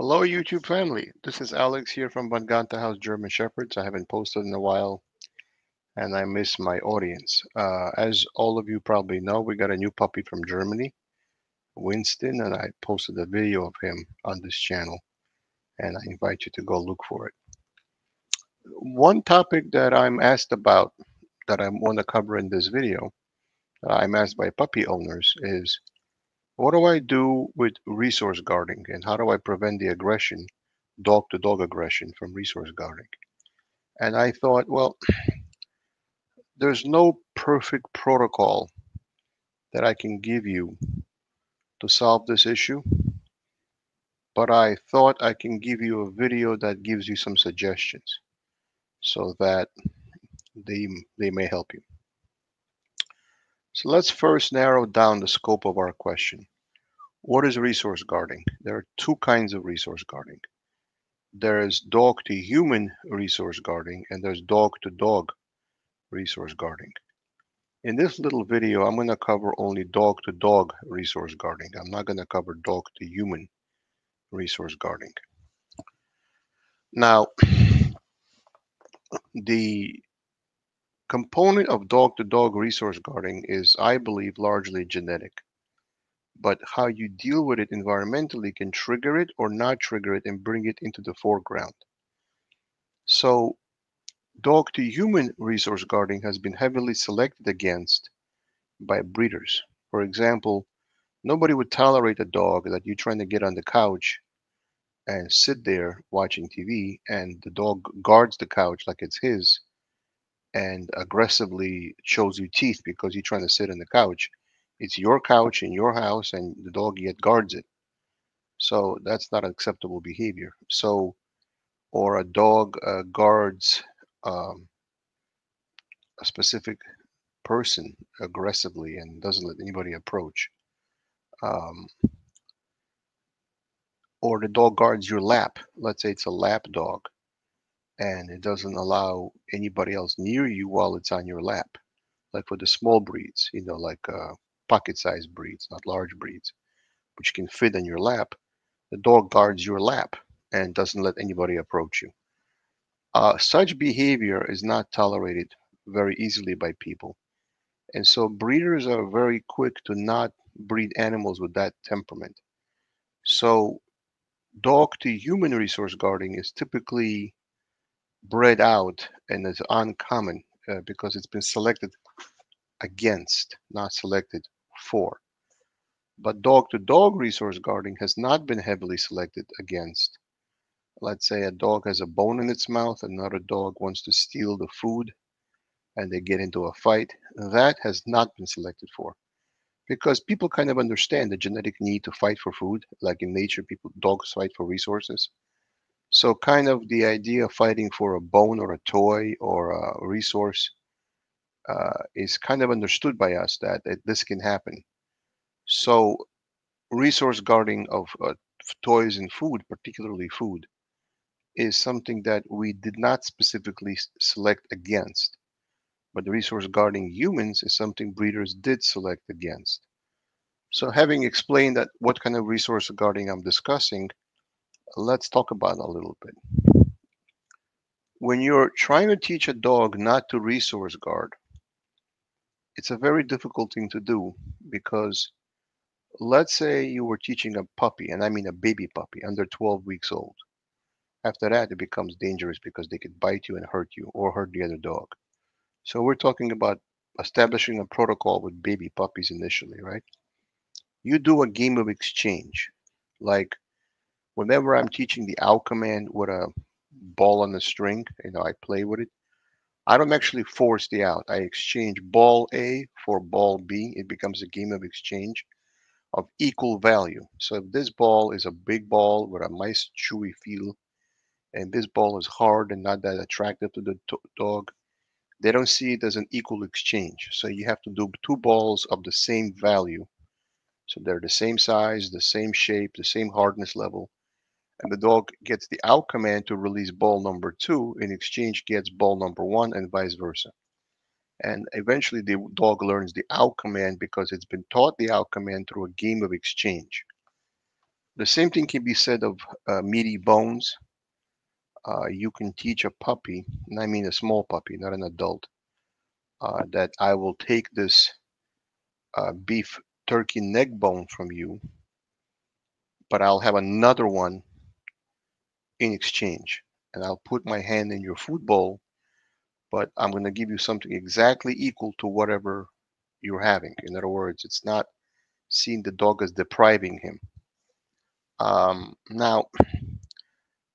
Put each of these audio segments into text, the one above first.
Hello, YouTube family. This is Alex here from Banganta House German Shepherds. I haven't posted in a while and I miss my audience. As all of you probably know, we got a new puppy from Germany, Winston, and I posted a video of him on this channel and I invite you to go look for it. One topic that I'm asked about that I want to cover in this video, I'm asked by puppy owners is what do I do with resource guarding and how do I prevent the aggression, dog to dog aggression from resource guarding? And I thought, well, there's no perfect protocol that I can give you to solve this issue, but I thought I can give you a video that gives you some suggestions so that they may help you. So let's first narrow down the scope of our question. What is resource guarding? There are two kinds of resource guarding. There is dog to human resource guarding and there's dog to dog resource guarding. In this little video, I'm going to cover only dog-to-dog resource guarding. I'm not going to cover dog-to-human resource guarding. Now, the component of dog-to-dog resource guarding is, I believe, largely genetic. But how you deal with it environmentally can trigger it or not trigger it and bring it into the foreground. So, dog-to-human resource guarding has been heavily selected against by breeders. For example, nobody would tolerate a dog that you're trying to get on the couch and sit there watching TV, and the dog guards the couch like it's his and aggressively shows you teeth because you're trying to sit on the couch. It's your couch in your house, and the dog yet guards it. So that's not acceptable behavior. So, or a dog guards um, a specific person aggressively and doesn't let anybody approach. Um, or the dog guards your lap. Let's say it's a lap dog and it doesn't allow anybody else near you while it's on your lap. Like for the small breeds, like pocket-sized breeds, not large breeds, which can fit on your lap. The dog guards your lap and doesn't let anybody approach you. Such behavior is not tolerated very easily by people. And so breeders are very quick to not breed animals with that temperament. So dog to human resource guarding is typically bred out and is uncommon because it's been selected against, not selected for. But dog to dog resource guarding has not been heavily selected against. Let's say a dog has a bone in its mouth, another dog wants to steal the food, and they get into a fight. That has not been selected for because people kind of understand the genetic need to fight for food. Like in nature, dogs fight for resources. So, kind of the idea of fighting for a bone or a toy or a resource is kind of understood by us that this can happen. So, resource guarding of toys and food, particularly food, is something that we did not specifically select against. But the resource guarding humans is something breeders did select against. So, having explained that what kind of resource guarding I'm discussing, let's talk about it a little bit. When you're trying to teach a dog not to resource guard, it's a very difficult thing to do because let's say you were teaching a puppy, and I mean a baby puppy under 12 weeks old. After that, it becomes dangerous because they could bite you and hurt you or hurt the other dog. So we're talking about establishing a protocol with baby puppies initially, right? You do a game of exchange. Like whenever I'm teaching the out command with a ball on the string, I play with it. I don't actually force the out. I exchange ball A for ball B. It becomes a game of exchange of equal value. So if this ball is a big ball with a nice chewy feel, and this ball is hard and not that attractive to the dog, they don't see it as an equal exchange. So you have to do two balls of the same value. So they're the same size, the same shape, the same hardness level. And the dog gets the out command to release ball number two, in exchange gets ball number one, and vice versa. And eventually the dog learns the out command because it's been taught the out command through a game of exchange. The same thing can be said of meaty bones. You can teach a puppy, and I mean a small puppy, not an adult, that I will take this beef turkey neck bone from you, but I'll have another one in exchange. And I'll put my hand in your food bowl, but I'm going to give you something exactly equal to whatever you're having. In other words, it's not seeing the dog as depriving him. Now,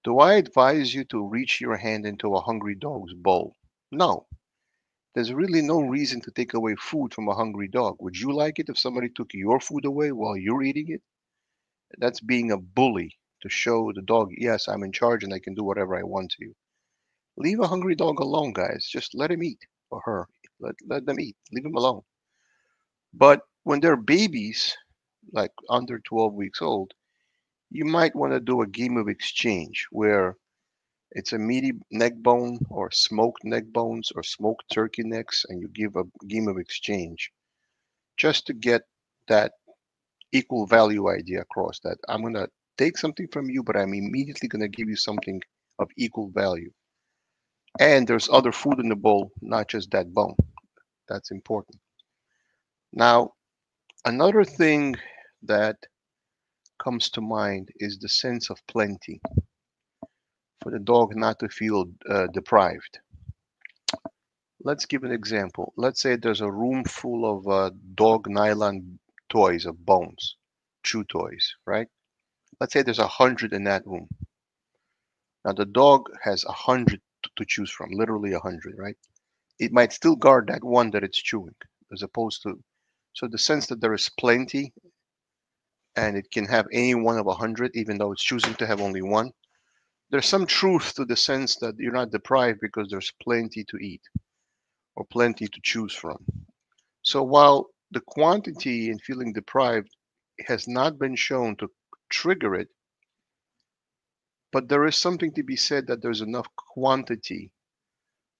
do I advise you to reach your hand into a hungry dog's bowl? No. There's really no reason to take away food from a hungry dog. Would you like it if somebody took your food away while you're eating it? That's being a bully to show the dog, yes, I'm in charge and I can do whatever I want to you. Leave a hungry dog alone, guys. Just let him eat, or her. Let them eat. Leave them alone. But when they're babies, like under 12 weeks old, you might want to do a game of exchange where it's a meaty neck bone or smoked neck bones or smoked turkey necks, and you give a game of exchange just to get that equal value idea across, that I'm going to take something from you, but I'm immediately going to give you something of equal value. And there's other food in the bowl, not just that bone. That's important. Now, another thing that comes to mind is the sense of plenty for the dog not to feel deprived. Let's give an example. Let's say there's a room full of dog nylon toys of bones, chew toys, right? Let's say there's 100 in that room. Now the dog has 100 to choose from, literally 100, right? It might still guard that one that it's chewing, as opposed to, so the sense that there is plenty and it can have any one of 100, even though it's choosing to have only one. There's some truth to the sense that you're not deprived because there's plenty to eat or plenty to choose from. So while the quantity in feeling deprived has not been shown to trigger it, but there is something to be said that there's enough quantity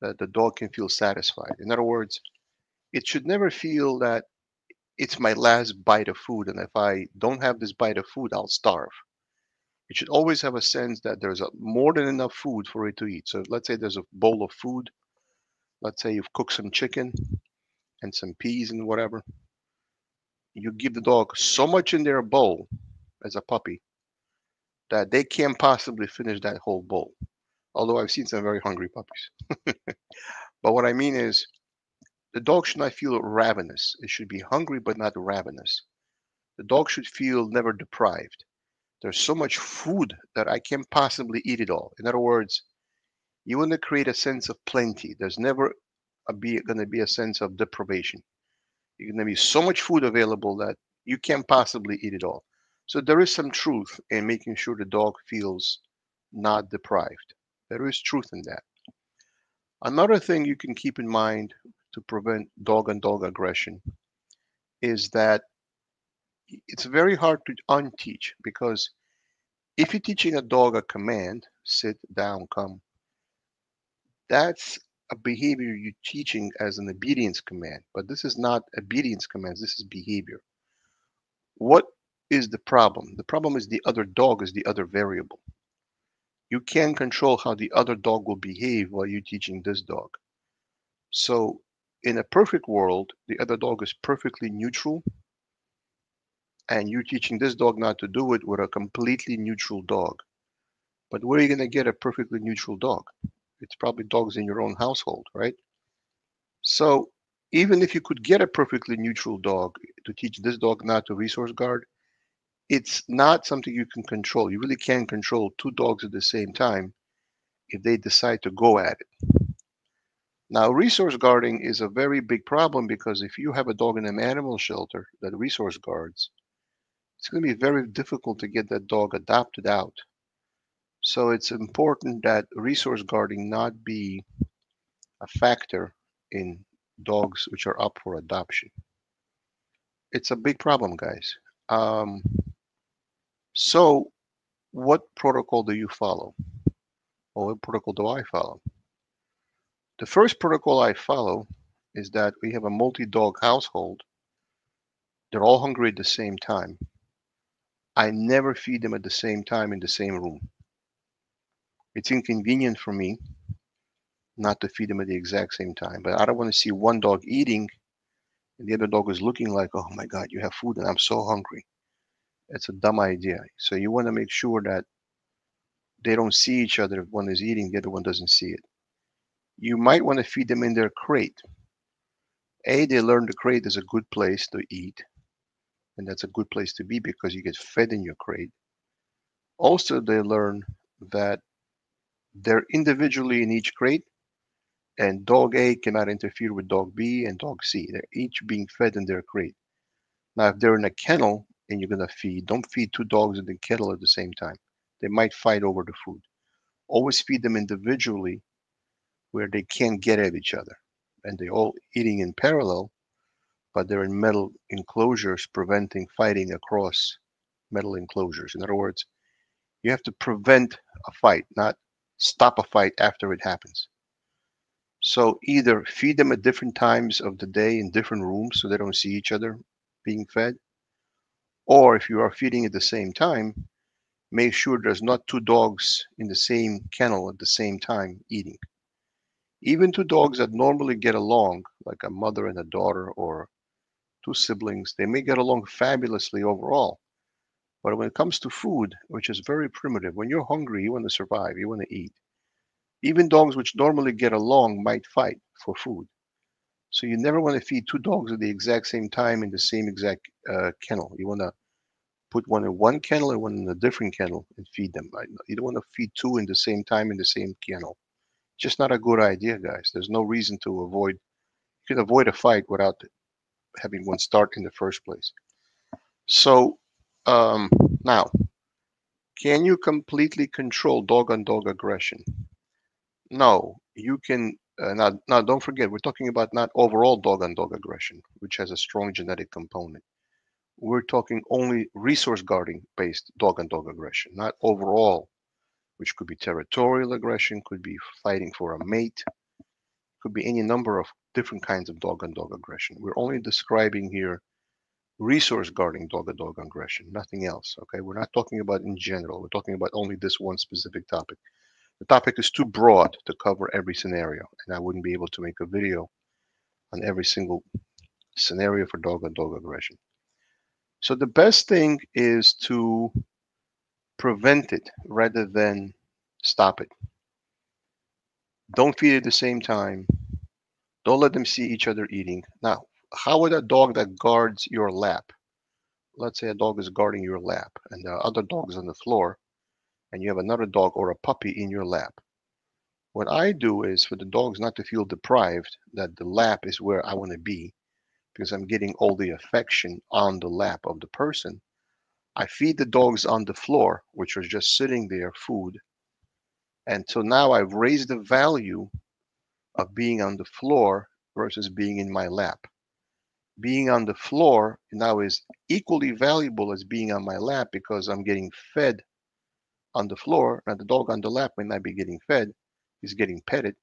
that the dog can feel satisfied. In other words, it should never feel that it's my last bite of food, and if I don't have this bite of food, I'll starve. It should always have a sense that there's more than enough food for it to eat. So let's say there's a bowl of food. Let's say you've cooked some chicken and some peas and whatever. You give the dog so much in their bowl as a puppy that they can't possibly finish that whole bowl. Although I've seen some very hungry puppies. But what I mean is, the dog should not feel ravenous. It should be hungry but not ravenous. The dog should feel never deprived. There's so much food that I can't possibly eat it all. In other words, you want to create a sense of plenty. There's never going to be a sense of deprivation. You're going to be so much food available that you can't possibly eat it all. So there is some truth in making sure the dog feels not deprived. There is truth in that. Another thing you can keep in mind to prevent dog on dog aggression is that it's very hard to unteach, because if you're teaching a dog a command, sit down, come, that's a behavior you're teaching as an obedience command. But this is not obedience commands, this is behavior. What is the problem? The problem is the other dog is the other variable. You can't control how the other dog will behave while you're teaching this dog. So in a perfect world, the other dog is perfectly neutral, and you're teaching this dog not to do it with a completely neutral dog. But where are you going to get a perfectly neutral dog? It's probably dogs in your own household, right? So even if you could get a perfectly neutral dog to teach this dog not to resource guard, it's not something you can control. You really can't control two dogs at the same time if they decide to go at it. Now, resource guarding is a very big problem, because if you have a dog in an animal shelter that resource guards, it's going to be very difficult to get that dog adopted out. So it's important that resource guarding not be a factor in dogs which are up for adoption. It's a big problem, guys. Um, so what protocol do you follow? Or what protocol do I follow? The first protocol I follow is that we have a multi-dog household. They're all hungry at the same time. I never feed them at the same time in the same room. It's inconvenient for me not to feed them at the exact same time, but I don't want to see one dog eating and the other dog is looking like, oh my God, you have food and I'm so hungry. It's a dumb idea. So you want to make sure that they don't see each other. If one is eating, the other one doesn't see it. You might want to feed them in their crate. They learn the crate is a good place to eat, and that's a good place to be because you get fed in your crate. Also, they learn that they're individually in each crate, and dog A cannot interfere with dog B and dog C. They're each being fed in their crate. Now, if they're in a kennel and you're going to feed, don't feed two dogs in the kennel at the same time. They might fight over the food. Always feed them individually where they can't get at each other. And they're all eating in parallel, but they're in metal enclosures preventing fighting across metal enclosures. In other words, you have to prevent a fight, not stop a fight after it happens. So either feed them at different times of the day in different rooms so they don't see each other being fed, or if you are feeding at the same time, make sure there's not two dogs in the same kennel at the same time eating. Even two dogs that normally get along, like a mother and a daughter or two siblings, they may get along fabulously overall. But when it comes to food, which is very primitive, when you're hungry, you want to survive, you want to eat. Even dogs which normally get along might fight for food. So you never want to feed two dogs at the exact same time in the same exact kennel. You want to put one in one kennel and one in a different kennel and feed them. You don't want to feed two in the same time in the same kennel. Just not a good idea, guys. There's no reason to avoid. You can avoid a fight without having one start in the first place. So um, now, can you completely control dog-on-dog aggression? No, you can. Now, don't forget, we're talking about not overall dog-on-dog aggression, which has a strong genetic component. We're talking only resource guarding based dog-on-dog aggression, not overall, which could be territorial aggression, could be fighting for a mate, could be any number of different kinds of dog-on-dog aggression. We're only describing here resource guarding dog-on-dog aggression, nothing else. Okay, we're not talking about in general. We're talking about only this one specific topic. The topic is too broad to cover every scenario, and I wouldn't be able to make a video on every single scenario for dog-on-dog aggression. So the best thing is to prevent it rather than stop it. Don't feed at the same time. Don't let them see each other eating. Now, how would a dog that guards your lap? Let's say a dog is guarding your lap and there are other dogs on the floor and you have another dog or a puppy in your lap. What I do is for the dogs not to feel deprived that the lap is where I want to be because I'm getting all the affection on the lap of the person. I feed the dogs on the floor, which are just sitting there, food. And so now I've raised the value of being on the floor versus being in my lap. Being on the floor now is equally valuable as being on my lap because I'm getting fed on the floor. Now the dog on the lap may not be getting fed, he's getting petted,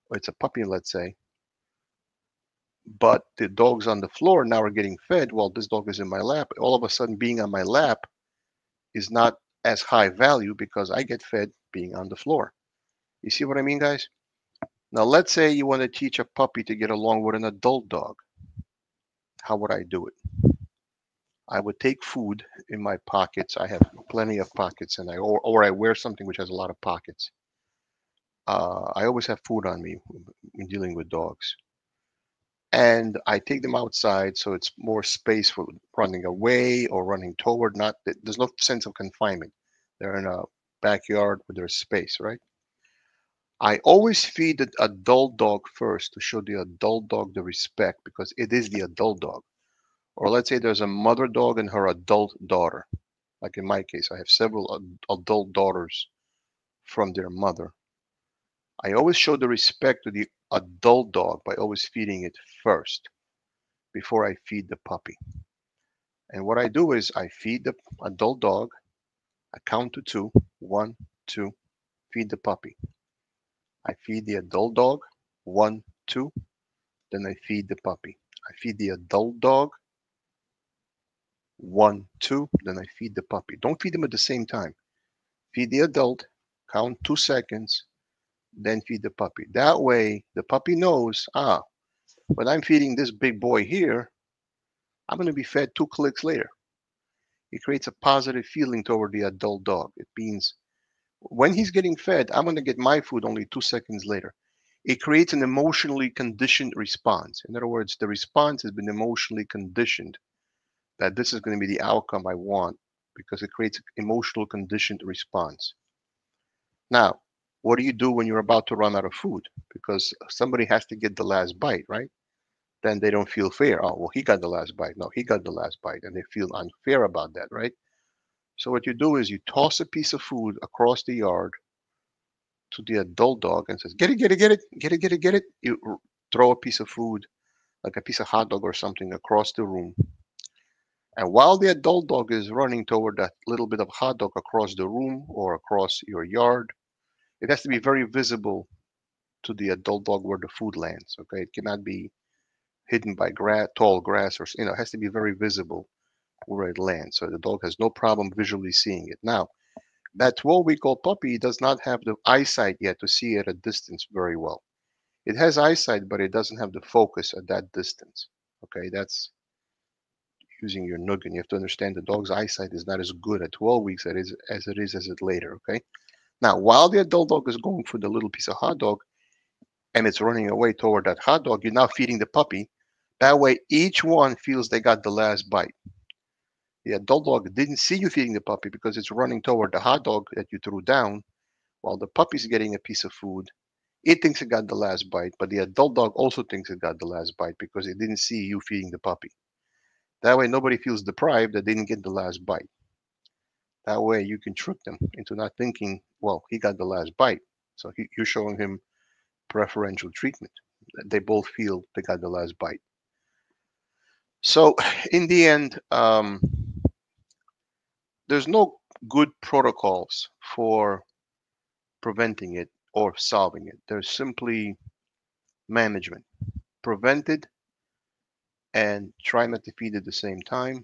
or it's a puppy, let's say. But the dogs on the floor now are getting fed while this dog is in my lap. All of a sudden, being on my lap is not as high value because I get fed being on the floor. You see what I mean, guys? Now, let's say you want to teach a puppy to get along with an adult dog. How would I do it? I would take food in my pockets. I have plenty of pockets, and or I wear something which has a lot of pockets. I always have food on me when dealing with dogs, and I take them outside so it's more space for running away or running toward. Not there's no sense of confinement. They're in a backyard where there's space, right? I always feed the adult dog first to show the adult dog the respect because it is the adult dog. Or let's say there's a mother dog and her adult daughter. Like in my case, I have several adult daughters from their mother. I always show the respect to the adult dog by always feeding it first before I feed the puppy. And what I do is I feed the adult dog, I count to two, one, two, feed the puppy. I feed the adult dog, one, two, then I feed the puppy. I feed the adult dog, 1, 2, then I feed the puppy. Don't feed them at the same time. Feed the adult, count 2 seconds, then feed the puppy. That way, the puppy knows, when I'm feeding this big boy here, I'm going to be fed 2 clicks later. It creates a positive feeling toward the adult dog. It means when he's getting fed, I'm going to get my food only 2 seconds later. It creates an emotionally conditioned response. In other words, the response has been emotionally conditioned that this is going to be the outcome I want because it creates an emotional conditioned response. Now, what do you do when you're about to run out of food? Because somebody has to get the last bite, right? Then they don't feel fair. Oh, well, he got the last bite. No, he got the last bite. And they feel unfair about that, right? So what you do is you toss a piece of food across the yard to the adult dog and says, get it, get it, get it, get it, get it, get it. You throw a piece of food, like a piece of hot dog or something, across the room. And while the adult dog is running toward that little bit of hot dog across the room or across your yard, it has to be very visible to the adult dog where the food lands. Okay, it cannot be hidden by grass, tall grass, or it has to be very visible where it lands. So the dog has no problem visually seeing it. Now, that 12-week-old puppy does not have the eyesight yet to see at a distance very well. It has eyesight, but it doesn't have the focus at that distance. Okay, that's using your noggin. You have to understand the dog's eyesight is not as good at 12 weeks as it is as it later. Okay. Now, while the adult dog is going for the little piece of hot dog and it's running away toward that hot dog, you're now feeding the puppy. That way, each one feels they got the last bite. The adult dog didn't see you feeding the puppy because it's running toward the hot dog that you threw down, while the puppy's getting a piece of food. It thinks it got the last bite, but the adult dog also thinks it got the last bite because it didn't see you feeding the puppy. That way, nobody feels deprived that they didn't get the last bite. That way, you can trick them into not thinking, well, he got the last bite. So you're showing him preferential treatment. They both feel they got the last bite. So, in the end, there's no good protocols for preventing it or solving it. There's simply management. Prevent it and try not to feed at the same time.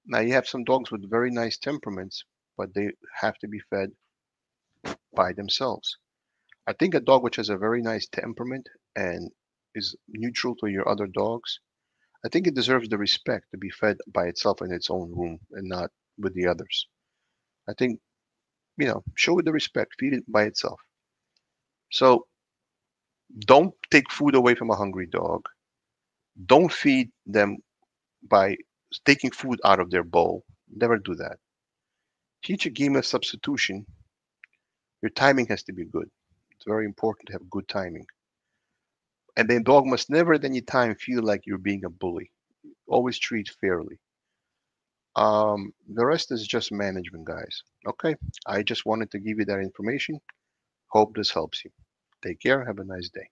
Now, you have some dogs with very nice temperaments, but they have to be fed by themselves. I think a dog which has a very nice temperament and is neutral to your other dogs, I think it deserves the respect to be fed by itself in its own room and not with the others. I think, show it the respect, feed it by itself. So don't take food away from a hungry dog. Don't feed them by taking food out of their bowl. Never do that. Teach a game of substitution. Your timing has to be good. It's very important to have good timing. And the dog must never at any time feel like you're being a bully. Always treat fairly. The rest is just management, guys. Okay, I just wanted to give you that information. Hope this helps you. Take care. Have a nice day.